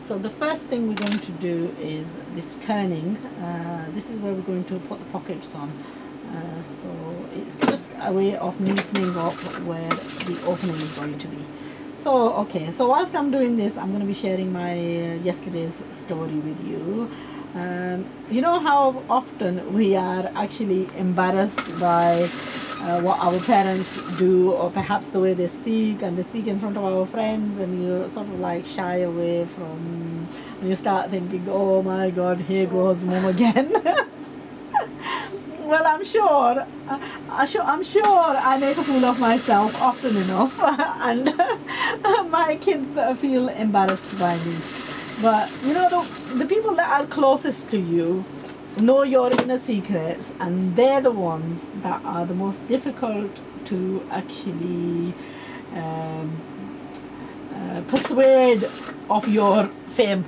So the first thing we're going to do is this turning. This is where we're going to put the pockets on. So it's just a way of neatening up where the opening is going to be. So okay, so whilst I'm doing this, I'm going to be sharing my yesterday's story with you. You know how often we are actually embarrassed by what our parents do, or perhaps the way they speak, and they speak in front of our friends, and you sort of like shy away from, and you start thinking, oh my god, here goes mom again. Well, I'm sure I make a fool of myself often enough, and my kids feel embarrassed by me. But you know, the people that are closest to you know your inner secrets, and they're the ones that are the most difficult to actually persuade of your fame.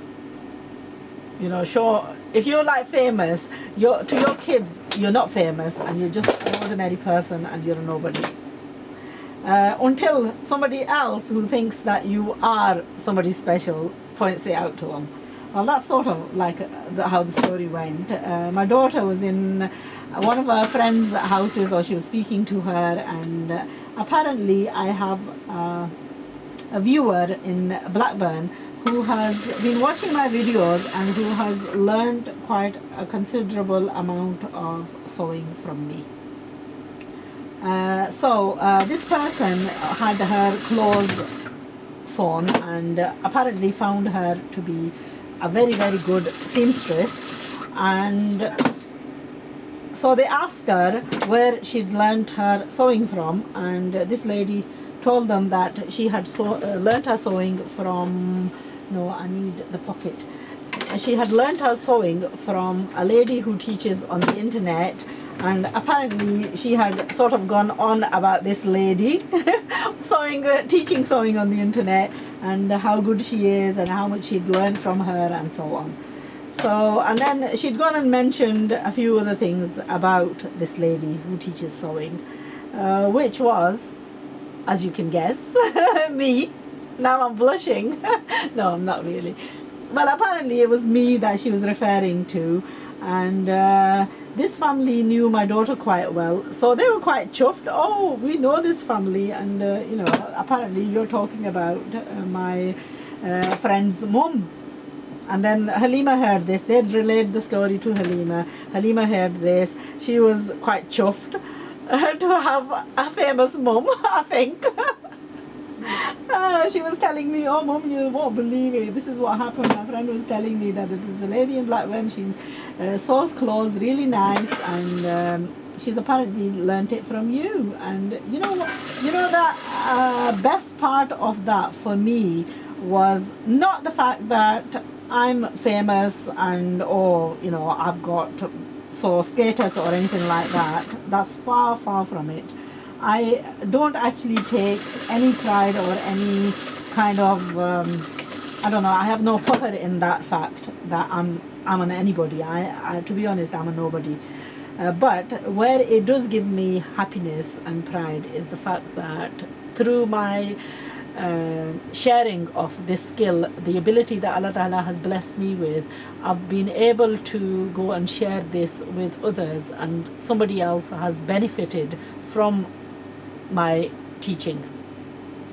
You know, sure, if you're like famous, to your kids, you're not famous, and you're just an ordinary person, and you're a nobody. Until somebody else who thinks that you are somebody special points it out to them. Well, that's sort of like how the story went. My daughter was in one of her friends' houses, or she was speaking to her, and apparently I have a viewer in Blackburn who has been watching my videos and who has learned quite a considerable amount of sewing from me. So this person had her clothes sewn, and apparently found her to be a very, very good seamstress, and so they asked her where she'd learnt her sewing from, and this lady told them that she had learnt her sewing from, no, I need the pocket. She had learnt her sewing from a lady who teaches on the internet, and apparently she had sort of gone on about this lady teaching sewing on the internet, and how good she is, and how much she'd learned from her, and so on. So, and then she'd gone and mentioned a few other things about this lady who teaches sewing, which was, as you can guess, me. Now I'm blushing. No, I'm not really. Well, apparently it was me that she was referring to, and this family knew my daughter quite well, so they were quite chuffed. Oh, we know this family, and you know, apparently you're talking about my friend's mum. And then Halima heard this. They'd relayed the story to Halima. Halima heard this. She was quite chuffed to have a famous mum, I think. She was telling me, oh mum, you won't believe it, this is what happened. My friend was telling me that there's a lady in Blackburn, she sews clothes really nice, and she's apparently learnt it from you. And you know that best part of that for me was not the fact that I'm famous and, or you know, I've got status or anything like that. That's far, far from it. I don't actually take any pride or any kind of I don't know, I have no fakhr in that fact that I'm an anybody. I to be honest, I'm a nobody. But where it does give me happiness and pride is the fact that through my sharing of this skill, the ability that Allah Ta'ala has blessed me with, I've been able to go and share this with others, and somebody else has benefited from my teaching.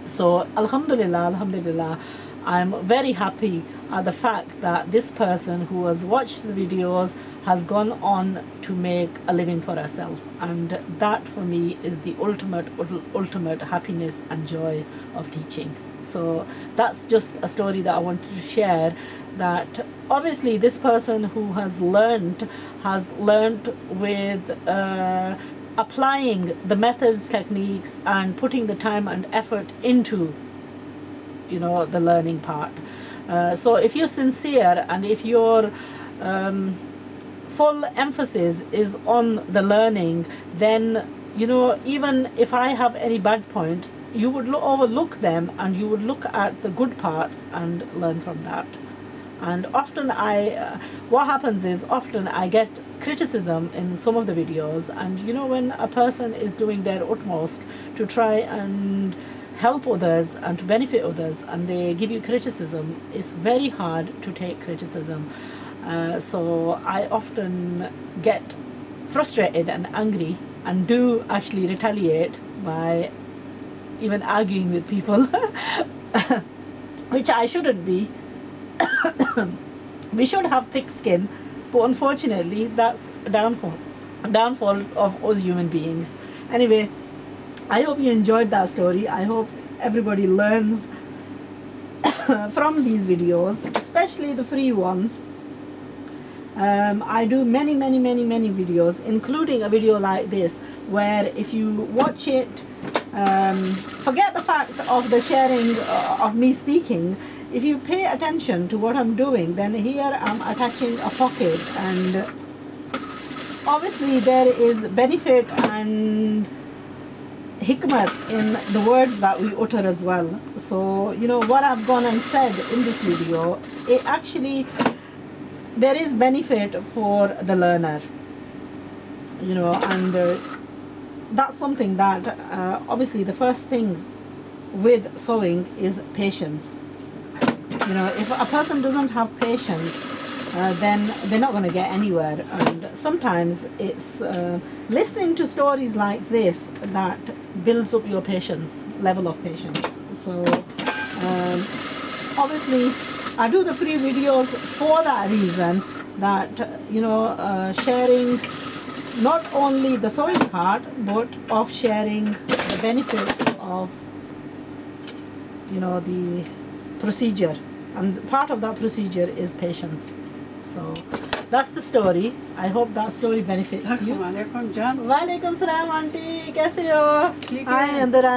So alhamdulillah, I'm very happy at the fact that this person who has watched the videos has gone on to make a living for herself, and that for me is the ultimate happiness and joy of teaching. So that's just a story that I wanted to share, that obviously this person who has learned with applying the methods, techniques, and putting the time and effort into, you know, the learning part. So if you're sincere, and if your full emphasis is on the learning, then, you know, even if I have any bad points, you would overlook them, and you would look at the good parts and learn from that. And often what happens is, often I get criticism in some of the videos, and you know, when a person is doing their utmost to try and help others and to benefit others, and they give you criticism, it's very hard to take criticism. So I often get frustrated and angry and do actually retaliate by even arguing with people, which I shouldn't be. We should have thick skin, but unfortunately that's a downfall of us human beings. Anyway, I hope you enjoyed that story. I hope everybody learns from these videos, especially the free ones. I do many videos, including a video like this, where if you watch it, forget the fact of the sharing of me speaking. If you pay attention to what I'm doing, then here I'm attaching a pocket, and obviously there is benefit and hikmat in the words that we utter as well. So, you know, what I've gone and said in this video, it actually, there is benefit for the learner, you know, and that's something that obviously the first thing with sewing is patience. You know, if a person doesn't have patience, then they're not going to get anywhere. And sometimes it's listening to stories like this that builds up your patience, level of patience. So obviously I do the free videos for that reason, that you know, sharing not only the sewing part, but of sharing the benefits of, you know, the procedure, and part of that procedure is patience. So that's the story. I hope that story benefits you. वालेकुम जान वालेकुम सलाम aunty, कैसे हो? ठीक है। आए अंदर आए।